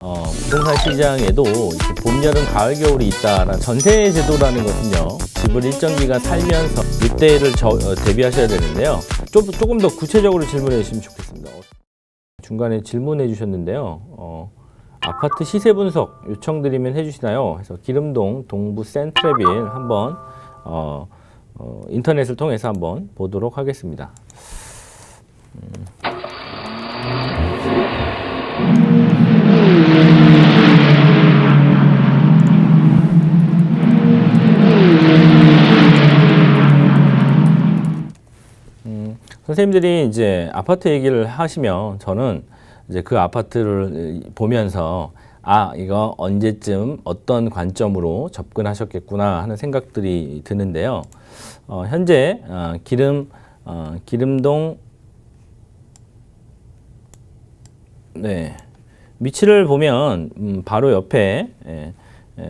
부동산 시장에도 이렇게 봄, 여름, 가을, 겨울이 있다라는 전세 제도라는 것은요, 집을 일정 기간 살면서 이때를 대비하셔야 되는데요. 조금 더 구체적으로 질문해 주시면 좋겠습니다. 중간에 질문해 주셨는데요. 아파트 시세 분석 요청드리면 해주시나요? 그래서 기름동 동부 센트레빌 한번 인터넷을 통해서 한번 보도록 하겠습니다. 선생님들이 이제 아파트 얘기를 하시면 저는 이제 그 아파트를 보면서 이거 언제쯤 어떤 관점으로 접근하셨겠구나 하는 생각들이 드는데요. 현재 기름동 위치를 보면 바로 옆에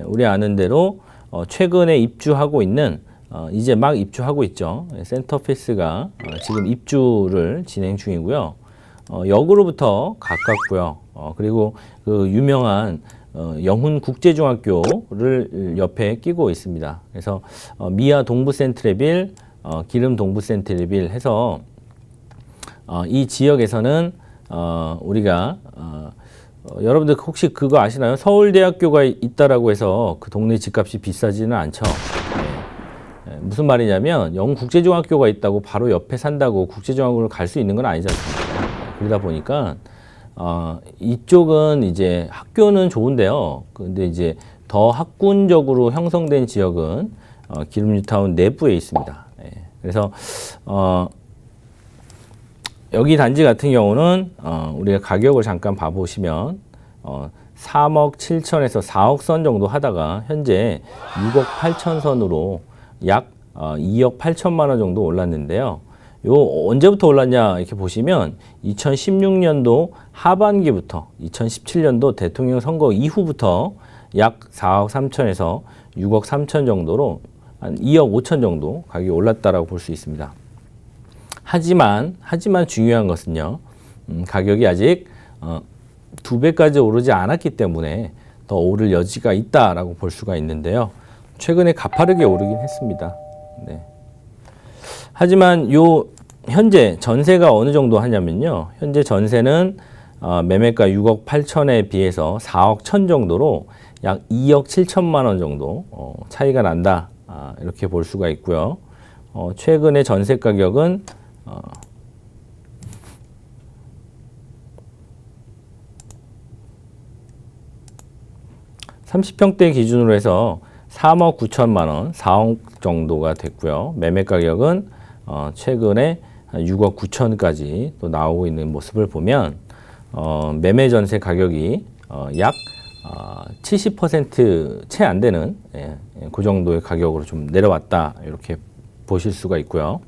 우리 아는 대로 최근에 입주하고 있는 이제 막 입주하고 있죠. 센터피스가 지금 입주를 진행 중이고요. 역으로부터 가깝고요. 그리고 그 유명한 영훈국제중학교를 옆에 끼고 있습니다. 그래서 미아 동부 센트레빌, 기름 동부 센트레빌 해서 이 지역에서는 우리가 여러분들 혹시 그거 아시나요? 서울대학교가 있다라고 해서 그 동네 집값이 비싸지는 않죠. 무슨 말이냐면 영국제중학교가 있다고 바로 옆에 산다고 국제중학교를 갈 수 있는 건 아니지 않습니까? 그러다 보니까 이쪽은 이제 학교는 좋은데요. 근데 이제 더 학군적으로 형성된 지역은 기름 뉴타운 내부에 있습니다. 그래서 여기 단지 같은 경우는 우리가 가격을 잠깐 봐보시면 3억 7천에서 4억 선 정도 하다가 현재 6억 8천 선으로 약 2억 8천만 원 정도 올랐는데요. 언제부터 올랐냐 이렇게 보시면 2016년도 하반기부터 2017년도 대통령 선거 이후부터 약 4억 3천에서 6억 3천 정도로 한 2억 5천 정도 가격이 올랐다라고 볼 수 있습니다. 하지만 중요한 것은요, 가격이 아직 2배까지 오르지 않았기 때문에 더 오를 여지가 있다라고 볼 수가 있는데요. 최근에 가파르게 오르긴 했습니다. 하지만 현재 전세가 어느 정도 하냐면요. 현재 전세는 매매가 6억 8천에 비해서 4억 1천 정도로 약 2억 7천만 원 정도 차이가 난다. 이렇게 볼 수가 있고요. 최근에 전세 가격은 30평대 기준으로 해서 3억 9천만 원, 4억 정도가 됐고요. 매매 가격은 최근에 6억 9천까지 또 나오고 있는 모습을 보면 매매 전세 가격이 약 70% 채 안 되는 그 정도의 가격으로 좀 내려왔다 이렇게 보실 수가 있고요.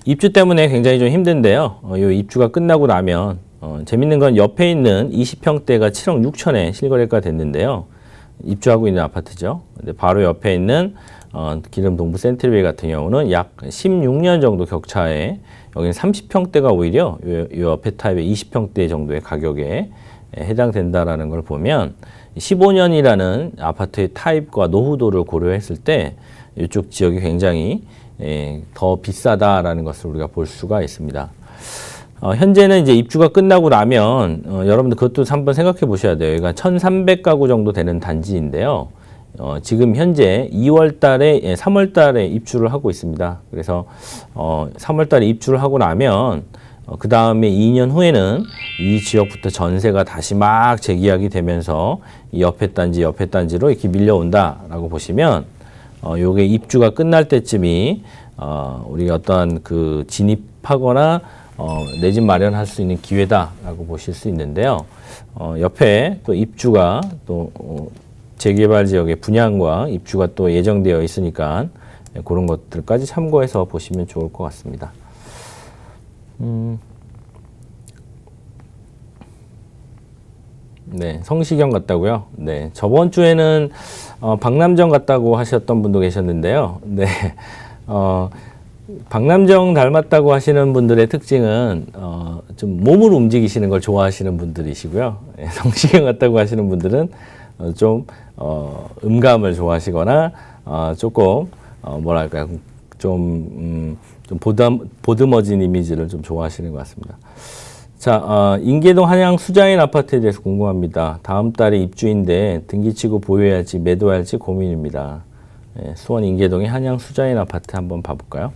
입주 때문에 굉장히 좀 힘든데요. 이 입주가 끝나고 나면 재밌는 건 옆에 있는 20평대가 7억 6천에 실거래가 됐는데요. 입주하고 있는 아파트죠. 근데 바로 옆에 있는 기름 동부 센트리빌 같은 경우는 약 16년 정도 격차에 여기는 30평대가 오히려 이 옆에 타입의 20평대 정도의 가격에 해당된다라는 걸 보면 15년이라는 아파트의 타입과 노후도를 고려했을 때 이쪽 지역이 굉장히 더 비싸다라는 것을 우리가 볼 수가 있습니다. 현재는 이제 입주가 끝나고 나면 여러분들 그것도 한번 생각해 보셔야 돼요. 여기가 1,300가구 정도 되는 단지인데요. 지금 현재 2월 달에 3월 달에 입주를 하고 있습니다. 그래서 3월 달에 입주를 하고 나면 그 다음에 2년 후에는 이 지역부터 전세가 다시 막 재계약이 되면서 이 옆에 단지로 이렇게 밀려온다라고 보시면 요게 입주가 끝날 때쯤이 우리가 어떤 그 진입하거나 내 집 마련할 수 있는 기회다라고 보실 수 있는데요. 옆에 또 입주가 또 재개발 지역의 분양과 입주가 또 예정되어 있으니까 그런 것들까지 참고해서 보시면 좋을 것 같습니다. 네, 성시경 같다고요? 네, 저번 주에는 박남정 같다고 하셨던 분도 계셨는데요. 네, 박남정 닮았다고 하시는 분들의 특징은 좀 몸을 움직이시는 걸 좋아하시는 분들이시고요. 성시경 같다고 하시는 분들은 좀 음감을 좋아하시거나 조금 뭐랄까요, 좀 보듬어진 이미지를 좀 좋아하시는 것 같습니다. 자, 인계동 한양 수자인 아파트에 대해서 궁금합니다. 다음 달에 입주인데 등기치고 보유해야 할지 매도해야 할지 고민입니다. 수원 인계동의 한양 수자인 아파트 한번 봐볼까요?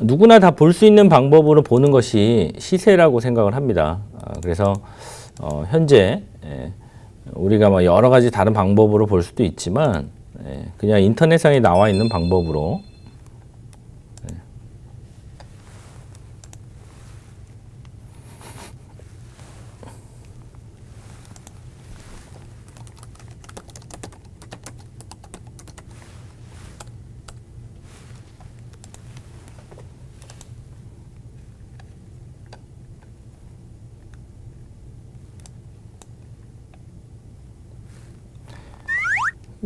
누구나 다 볼 수 있는 방법으로 보는 것이 시세라고 생각을 합니다. 그래서 현재 우리가 뭐 여러 가지 다른 방법으로 볼 수도 있지만 그냥 인터넷상에 나와 있는 방법으로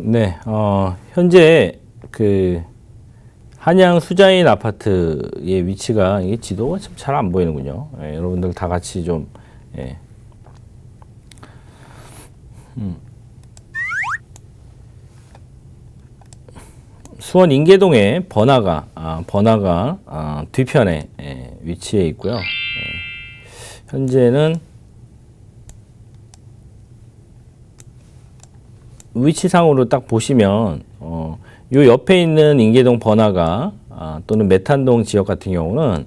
네, 현재 그 한양 수자인 아파트의 위치가 이게 지도가 참 잘 안 보이는군요. 여러분들 다 같이 좀 수원 인계동의 번화가 뒤편에 위치해 있고요. 현재는 위치상으로 딱 보시면 요 옆에 있는 인계동 번화가 또는 메탄동 지역 같은 경우는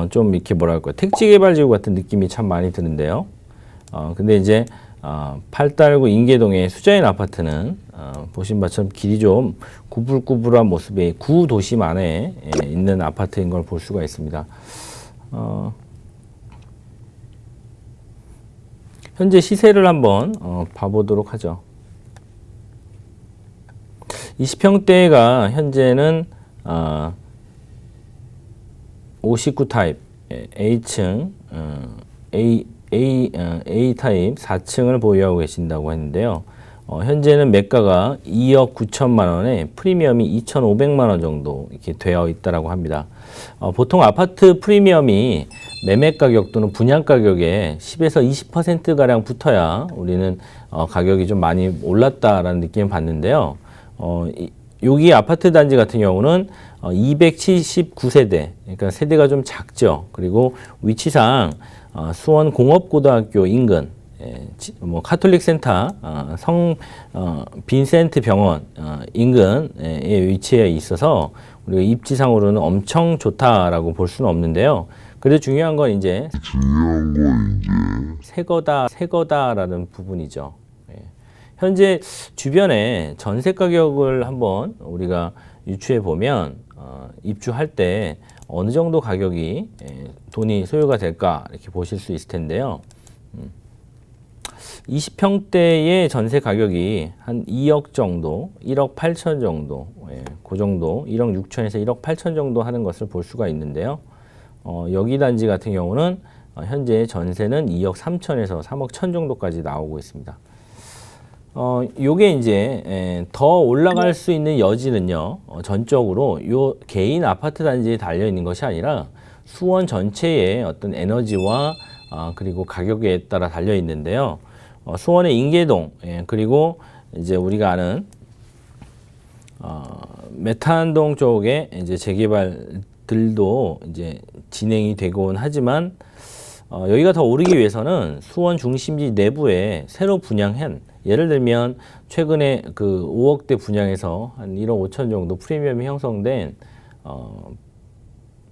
좀 이렇게 뭐랄까 택지개발지구 같은 느낌이 참 많이 드는데요. 근데 이제 8달구 인계동의 수자인 아파트는 보신 바처럼 길이 좀 구불구불한 모습의 구도심 안에 있는 아파트인 걸 볼 수가 있습니다. 현재 시세를 한번 봐보도록 하죠. 20평대가 현재는 59 타입 A층 A 타입 4층을 보유하고 계신다고 했는데요. 현재는 매가가 2억 9천만 원에 프리미엄이 2,500만 원 정도 이렇게 되어 있다라고 합니다. 보통 아파트 프리미엄이 매매 가격 또는 분양 가격에 10에서 20% 가량 붙어야 우리는 가격이 좀 많이 올랐다라는 느낌을 받는데요. 여기 아파트 단지 같은 경우는 279세대, 그러니까 세대가 좀 작죠. 그리고 위치상 수원 공업고등학교 인근, 뭐 카톨릭 센터, 빈센트 병원 인근에 위치해 있어서 우리가 입지상으로는 엄청 좋다라고 볼 수는 없는데요. 그래도 중요한 건 이제 새거다라는 부분이죠. 현재 주변에 전세 가격을 한번 우리가 유추해 보면 입주할 때 어느 정도 가격이 돈이 소요가 될까 이렇게 보실 수 있을 텐데요. 20평대의 전세 가격이 한 2억 정도, 1억 8천 정도, 그 정도, 1억 6천에서 1억 8천 정도 하는 것을 볼 수가 있는데요. 여기 단지 같은 경우는 현재 전세는 2억 3천에서 3억 천 정도까지 나오고 있습니다. 요게 이제 더 올라갈 수 있는 여지는요, 전적으로 요 개인 아파트 단지에 달려 있는 것이 아니라 수원 전체의 어떤 에너지와 그리고 가격에 따라 달려 있는데요. 수원의 인계동, 그리고 이제 우리가 아는 메탄동 쪽에 이제 재개발들도 이제 진행이 되곤 하지만 여기가 더 오르기 위해서는 수원 중심지 내부에 새로 분양한, 예를 들면 최근에 그 5억대 분양에서 한 1억 5천 정도 프리미엄이 형성된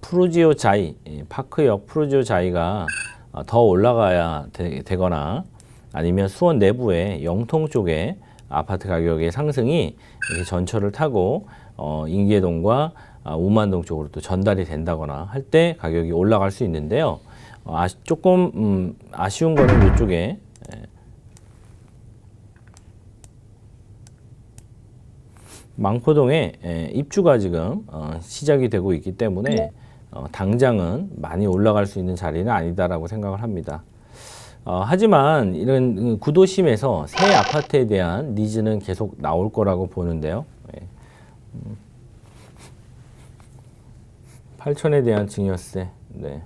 푸르지오 자이, 파크역 푸르지오 자이가 더 올라가야 되거나 아니면 수원 내부의 영통 쪽에 아파트 가격의 상승이 이렇게 전철을 타고 인계동과 우만동 쪽으로 또 전달이 된다거나 할 때 가격이 올라갈 수 있는데요. 조금 아쉬운 거는 이쪽에 망포동에 입주가 지금 시작이 되고 있기 때문에 당장은 많이 올라갈 수 있는 자리는 아니다라고 생각을 합니다. 하지만 이런 구도심에서 새 아파트에 대한 니즈는 계속 나올 거라고 보는데요. 8천에 대한 증여세. 네.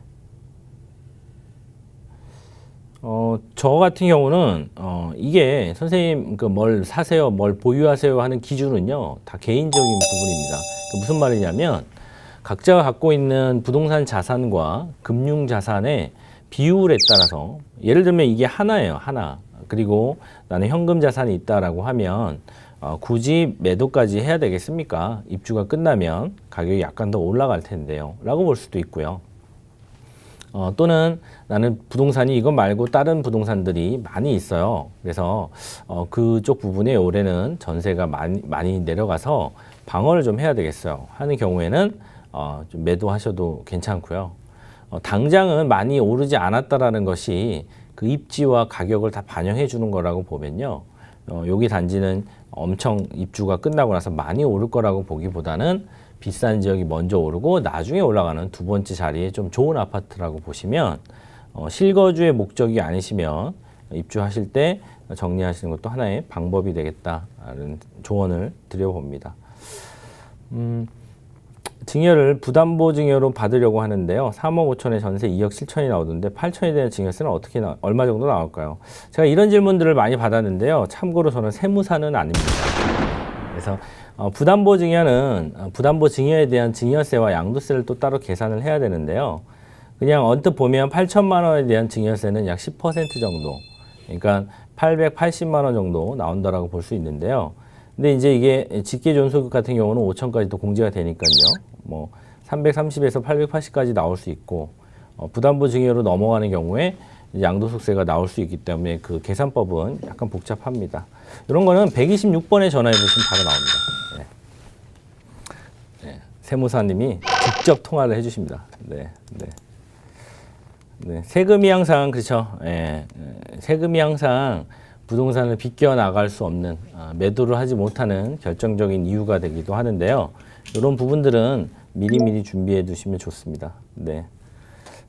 저 같은 경우는 이게 선생님 그 뭘 사세요, 뭘 보유하세요 하는 기준은요 다 개인적인 부분입니다. 무슨 말이냐면 각자가 갖고 있는 부동산 자산과 금융 자산의 비율에 따라서 예를 들면 이게 하나예요, 하나. 그리고 나는 현금 자산이 있다라고 하면 굳이 매도까지 해야 되겠습니까? 입주가 끝나면 가격이 약간 더 올라갈 텐데요 라고 볼 수도 있고요. 또는 나는 부동산이 이것 말고 다른 부동산들이 많이 있어요. 그래서 그쪽 부분에 올해는 전세가 많이 내려가서 방어를 좀 해야 되겠어요 하는 경우에는 좀 매도하셔도 괜찮고요. 당장은 많이 오르지 않았다라는 것이 그 입지와 가격을 다 반영해 주는 거라고 보면요. 여기 단지는 엄청 입주가 끝나고 나서 많이 오를 거라고 보기보다는 비싼 지역이 먼저 오르고 나중에 올라가는 두 번째 자리에 좀 좋은 아파트라고 보시면 실거주의 목적이 아니시면 입주하실 때 정리하시는 것도 하나의 방법이 되겠다는 조언을 드려봅니다. 증여를 부담보 증여로 받으려고 하는데요. 3억 5천에 전세 2억 7천이 나오던데 8천에 대한 증여세는 얼마 정도 나올까요? 제가 이런 질문들을 많이 받았는데요. 참고로 저는 세무사는 아닙니다. 그래서 부담보 증여는 부담보 증여에 대한 증여세와 양도세를 또 따로 계산을 해야 되는데요. 그냥 언뜻 보면 8천만 원에 대한 증여세는 약 10% 정도, 그러니까 880만 원 정도 나온다라고 볼 수 있는데요. 근데 이제 이게 직계존속국 같은 경우는 5천까지 또 공제가 되니까요. 뭐 330에서 880까지 나올 수 있고 부담보 증여로 넘어가는 경우에 양도소득세가 나올 수 있기 때문에 그 계산법은 약간 복잡합니다. 이런 거는 126번에 전화해 보시면 바로 나옵니다. 네. 네. 세무사님이 직접 통화를 해주십니다. 네. 네. 네. 세금이 항상 그렇죠. 네. 세금이 항상 부동산을 비껴 나갈 수 없는 매도를 하지 못하는 결정적인 이유가 되기도 하는데요. 이런 부분들은 미리미리 준비해 두시면 좋습니다. 네.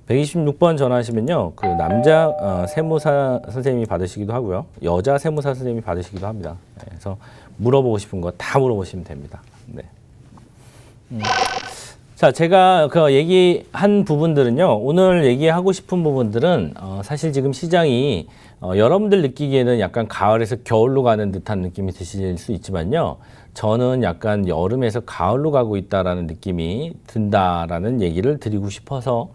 126번 전화하시면요. 그 남자 세무사 선생님이 받으시기도 하고요. 여자 세무사 선생님이 받으시기도 합니다. 네, 그래서 물어보고 싶은 거 다 물어보시면 됩니다. 네. 자, 제가 그 얘기한 부분들은요. 오늘 얘기하고 싶은 부분들은 사실 지금 시장이 여러분들 느끼기에는 약간 가을에서 겨울로 가는 듯한 느낌이 드실 수 있지만요. 저는 약간 여름에서 가을로 가고 있다라는 느낌이 든다라는 얘기를 드리고 싶어서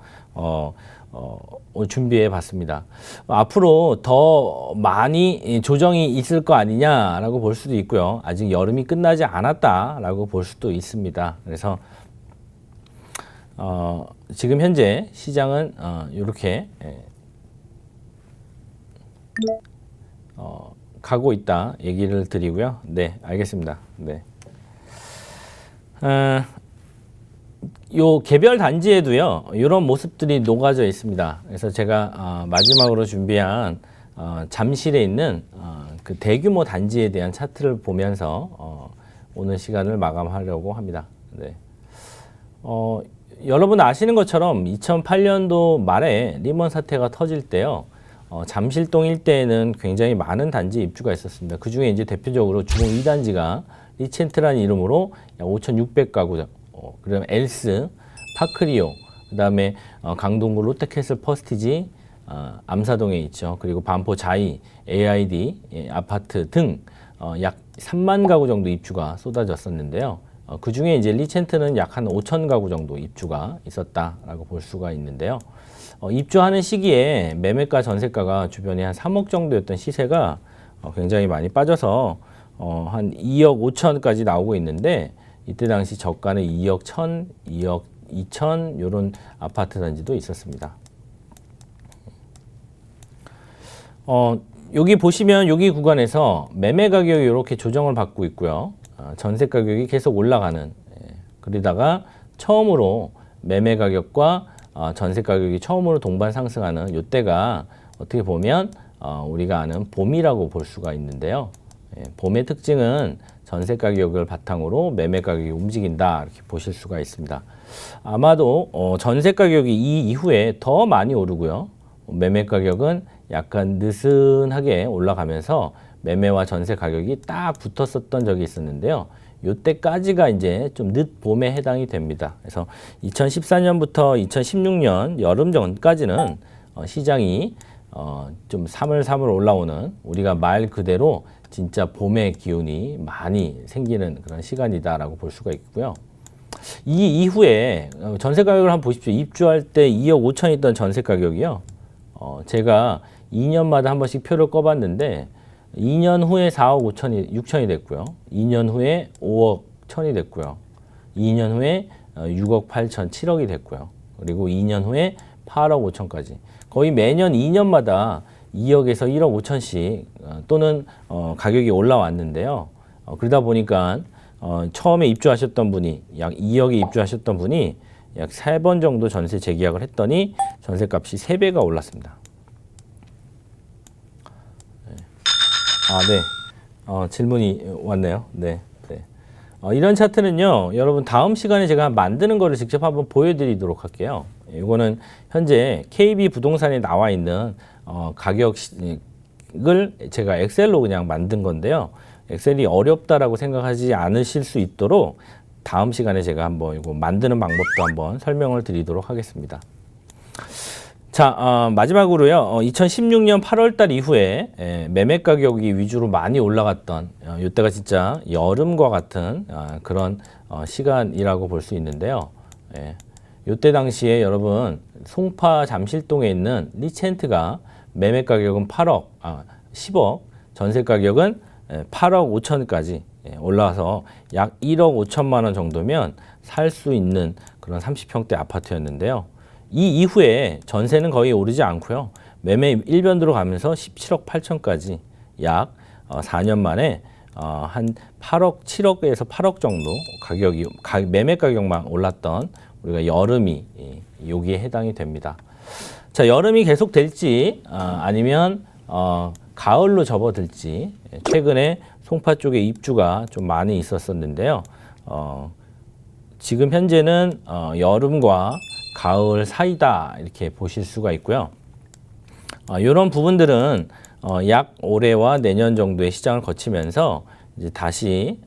준비해 봤습니다. 앞으로 더 많이 조정이 있을 거 아니냐라고 볼 수도 있고요. 아직 여름이 끝나지 않았다라고 볼 수도 있습니다. 그래서 지금 현재 시장은 이렇게 가고 있다 얘기를 드리고요. 네, 알겠습니다. 네. 요 개별 단지에도요, 이런 모습들이 녹아져 있습니다. 그래서 제가 마지막으로 준비한 잠실에 있는 그 대규모 단지에 대한 차트를 보면서 오늘 시간을 마감하려고 합니다. 네. 여러분 아시는 것처럼 2008년도 말에 리먼 사태가 터질 때요, 잠실동 일대에는 굉장히 많은 단지 입주가 있었습니다. 그 중에 이제 대표적으로 주공 2단지가 리첸트라는 이름으로 약 5,600가구, 그다음에 엘스, 파크리오, 그다음에 강동구 롯데캐슬 퍼스티지, 암사동에 있죠. 그리고 반포 자이, AID 아파트 등 약 3만 가구 정도 입주가 쏟아졌었는데요. 그 중에 이제 리첸트는 약 한 5천 가구 정도 입주가 있었다라고 볼 수가 있는데요. 입주하는 시기에 매매가 전세가가 주변에 한 3억 정도였던 시세가 굉장히 많이 빠져서 한 2억 5천까지 나오고 있는데, 이때 당시 저가는 2억 1천, 2억 2천 이런 아파트 단지도 있었습니다. 여기 보시면 여기 구간에서 매매 가격이 이렇게 조정을 받고 있고요. 전세 가격이 계속 올라가는, 그러다가 처음으로 매매 가격과 전세 가격이 처음으로 동반 상승하는 이때가 어떻게 보면 우리가 아는 봄이라고 볼 수가 있는데요. 봄의 특징은 전세 가격을 바탕으로 매매 가격이 움직인다, 이렇게 보실 수가 있습니다. 아마도 전세 가격이 이 이후에 더 많이 오르고요. 매매 가격은 약간 느슨하게 올라가면서 매매와 전세 가격이 딱 붙었었던 적이 있었는데요. 요때까지가 이제 좀 늦봄에 해당이 됩니다. 그래서 2014년부터 2016년 여름 전까지는 시장이 좀 사물사물 올라오는, 우리가 말 그대로 진짜 봄의 기운이 많이 생기는 그런 시간이다라고 볼 수가 있고요. 이 이후에 전세 가격을 한번 보십시오. 입주할 때 2억 5천 있던 전세 가격이요. 제가 2년마다 한 번씩 표를 꺼봤는데 2년 후에 4억 6천이 됐고요. 2년 후에 5억 1천이 됐고요. 2년 후에 6억 8천, 7억이 됐고요. 그리고 2년 후에 8억 5천까지. 거의 매년 2년마다 2억에서 1억 5천씩 또는 가격이 올라왔는데요. 그러다 보니까 처음에 입주하셨던 분이 약 2억에 입주하셨던 분이 약 3번 정도 전세 재계약을 했더니 전세값이 3배가 올랐습니다. 네. 질문이 왔네요. 네. 이런 차트는요, 여러분 다음 시간에 제가 만드는 거를 직접 한번 보여드리도록 할게요. 이거는 현재 KB 부동산에 나와 있는 가격을 제가 엑셀로 그냥 만든 건데요. 엑셀이 어렵다라고 생각하지 않으실 수 있도록 다음 시간에 제가 한번 이거 만드는 방법도 한번 설명을 드리도록 하겠습니다. 자, 마지막으로요. 2016년 8월 달 이후에 매매 가격이 위주로 많이 올라갔던 이때가 진짜 여름과 같은 그런 시간이라고 볼 수 있는데요. 이때 당시에 여러분 송파 잠실동에 있는 리첸트가 매매 가격은 10억, 전세 가격은 8억 5천까지 올라와서 약 1억 5천만 원 정도면 살 수 있는 그런 30평대 아파트였는데요. 이 이후에 전세는 거의 오르지 않고요. 매매 일변도로 가면서 17억 8천까지 약 4년 만에 한 8억, 7억에서 8억 정도 매매 가격만 올랐던 우리가 여름이 여기에 해당이 됩니다. 자, 여름이 계속 될지 아니면 가을로 접어들지, 최근에 송파 쪽에 입주가 좀 많이 있었었는데요. 지금 현재는 여름과 가을 사이다 이렇게 보실 수가 있고요. 이런 부분들은 약 올해와 내년 정도의 시장을 거치면서 이제 다시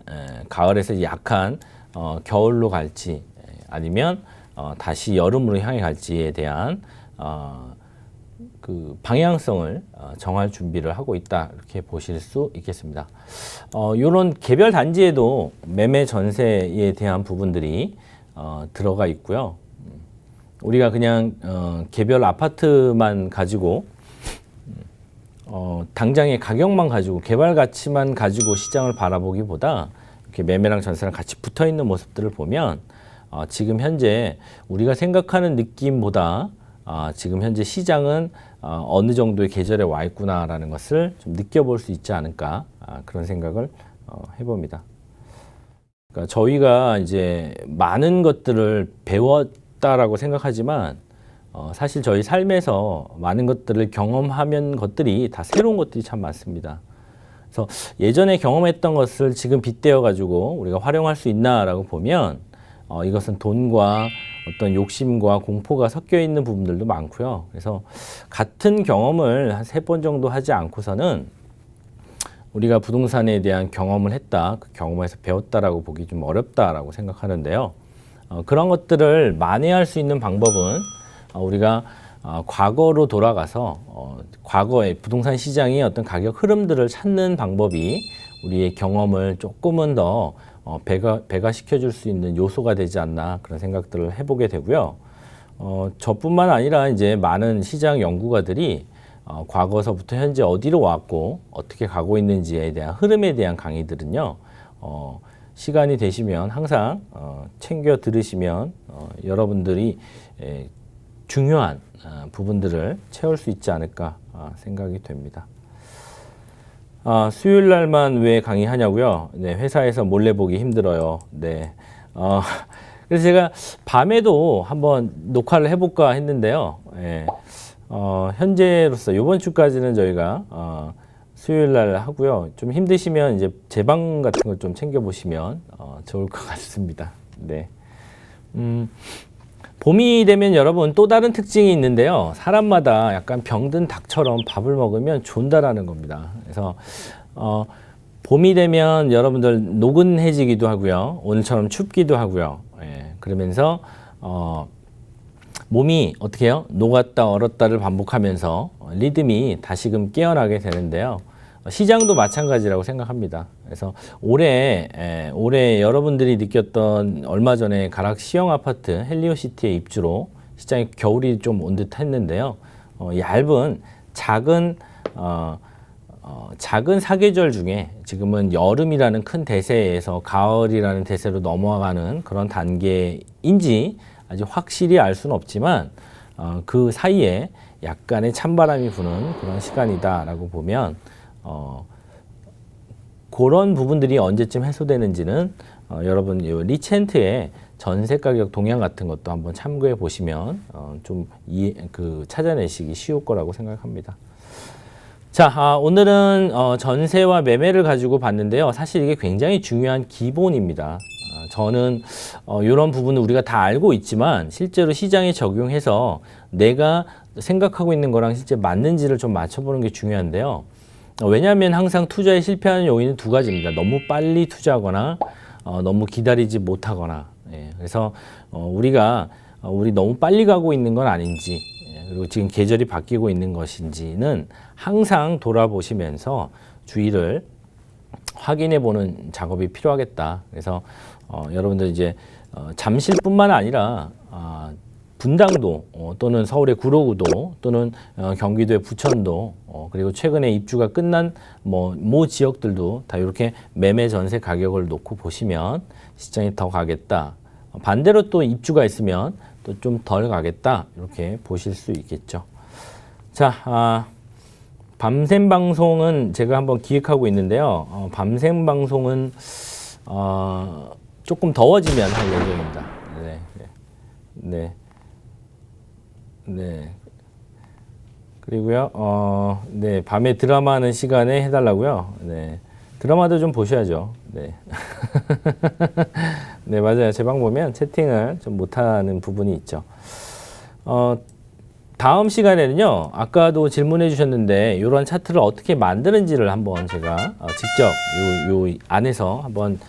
가을에서 약한 겨울로 갈지 아니면 다시 여름으로 향해 갈지에 대한 그 방향성을 정할 준비를 하고 있다 이렇게 보실 수 있겠습니다. 이런 개별 단지에도 매매 전세에 대한 부분들이 들어가 있고요. 우리가 그냥 개별 아파트만 가지고 당장의 가격만 가지고 개발 가치만 가지고 시장을 바라보기보다 이렇게 매매랑 전세랑 같이 붙어 있는 모습들을 보면 지금 현재 우리가 생각하는 느낌보다 지금 현재 시장은 어느 정도의 계절에 와 있구나라는 것을 좀 느껴볼 수 있지 않을까, 그런 생각을 해봅니다. 그러니까 저희가 이제 많은 것들을 배웠다라고 생각하지만 사실 저희 삶에서 많은 것들을 경험하면 것들이 다 새로운 것들이 참 많습니다. 그래서 예전에 경험했던 것을 지금 빗대어 가지고 우리가 활용할 수 있나라고 보면 이것은 돈과 어떤 욕심과 공포가 섞여 있는 부분들도 많고요. 그래서 같은 경험을 한 3번 정도 하지 않고서는 우리가 부동산에 대한 경험을 했다, 그 경험에서 배웠다라고 보기 좀 어렵다라고 생각하는데요. 그런 것들을 만회할 수 있는 방법은 우리가 과거로 돌아가서 과거의 부동산 시장의 어떤 가격 흐름들을 찾는 방법이 우리의 경험을 조금은 더 배가시켜줄 수 있는 요소가 되지 않나, 그런 생각들을 해보게 되고요. 저뿐만 아니라 이제 많은 시장 연구가들이 과거서부터 현재 어디로 왔고 어떻게 가고 있는지에 대한 흐름에 대한 강의들은요, 시간이 되시면 항상 챙겨 들으시면 여러분들이 중요한 부분들을 채울 수 있지 않을까 생각이 됩니다. 수요일 날만 왜 강의하냐고요? 네, 회사에서 몰래 보기 힘들어요. 네. 그래서 제가 밤에도 한번 녹화를 해볼까 했는데요. 네. 현재로서 이번 주까지는 저희가 수요일 날 하고요. 좀 힘드시면 이제 제 방 같은 걸 좀 챙겨보시면 좋을 것 같습니다. 네. 봄이 되면 여러분 또 다른 특징이 있는데요. 사람마다 약간 병든 닭처럼 밥을 먹으면 존다라는 겁니다. 그래서 봄이 되면 여러분들 노근해지기도 하고요. 오늘처럼 춥기도 하고요. 예, 그러면서 몸이 어떻게 해요? 녹았다 얼었다를 반복하면서 리듬이 다시금 깨어나게 되는데요. 시장도 마찬가지라고 생각합니다. 그래서 올해 여러분들이 느꼈던 얼마 전에 가락 시형 아파트 헬리오시티의 입주로 시장에 겨울이 좀 온 듯 했는데요. 얇은 작은 사계절 중에 지금은 여름이라는 큰 대세에서 가을이라는 대세로 넘어가는 그런 단계인지 아직 확실히 알 수는 없지만 그 사이에 약간의 찬바람이 부는 그런 시간이다라고 보면 그런 부분들이 언제쯤 해소되는지는 여러분 리첸트의 전세 가격 동향 같은 것도 한번 참고해 보시면 좀 찾아내시기 쉬울 거라고 생각합니다. 자, 오늘은 전세와 매매를 가지고 봤는데요. 사실 이게 굉장히 중요한 기본입니다. 저는 이런 부분은 우리가 다 알고 있지만 실제로 시장에 적용해서 내가 생각하고 있는 거랑 실제 맞는지를 좀 맞춰보는 게 중요한데요. 왜냐하면 항상 투자에 실패하는 요인은 두 가지입니다. 너무 빨리 투자하거나 너무 기다리지 못하거나. 예, 그래서 우리 너무 빨리 가고 있는 건 아닌지, 그리고 지금 계절이 바뀌고 있는 것인지는 항상 돌아보시면서 주의를 확인해 보는 작업이 필요하겠다. 그래서 여러분들 이제 잠실뿐만 아니라 분당도 또는 서울의 구로구도 또는 경기도의 부천도 그리고 최근에 입주가 끝난 모 지역들도 다 이렇게 매매 전세 가격을 놓고 보시면 시장이 더 가겠다. 반대로 또 입주가 있으면 또 좀 덜 가겠다. 이렇게 보실 수 있겠죠. 자, 밤샘 방송은 제가 한번 기획하고 있는데요. 밤샘 방송은 조금 더워지면 할 예정입니다. 네. 그리고요, 밤에 드라마 하는 시간에 해달라고요. 네. 드라마도 좀 보셔야죠. 네. 네, 맞아요. 제 방 보면 채팅을 좀 못하는 부분이 있죠. 다음 시간에는요, 아까도 질문해 주셨는데, 이런 차트를 어떻게 만드는지를 한번 제가 직접 요 안에서 한번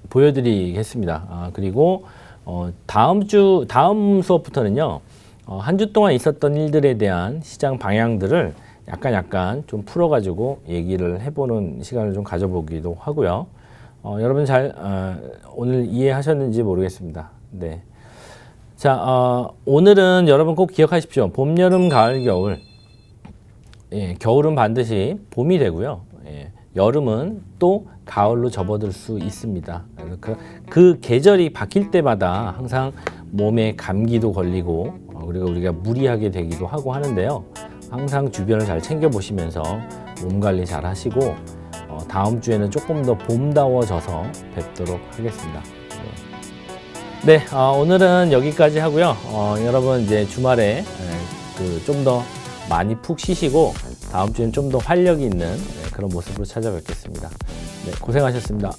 보여드리겠습니다. 그리고 다음 수업부터는요, 한 주 동안 있었던 일들에 대한 시장 방향들을 약간 좀 풀어가지고 얘기를 해보는 시간을 좀 가져보기도 하고요. 여러분 오늘 이해하셨는지 모르겠습니다. 네. 자, 오늘은 여러분 꼭 기억하십시오. 봄, 여름, 가을, 겨울. 예, 겨울은 반드시 봄이 되고요. 예, 여름은 또 가을로 접어들 수 있습니다. 그 계절이 바뀔 때마다 항상 몸에 감기도 걸리고 그리고 우리가 무리하게 되기도 하고 하는데요. 항상 주변을 잘 챙겨보시면서 몸 관리 잘 하시고 다음 주에는 조금 더 봄다워져서 뵙도록 하겠습니다. 네, 오늘은 여기까지 하고요. 여러분 이제 주말에 좀 더 많이 푹 쉬시고 다음 주에는 좀 더 활력이 있는 그런 모습으로 찾아뵙겠습니다. 네, 고생하셨습니다.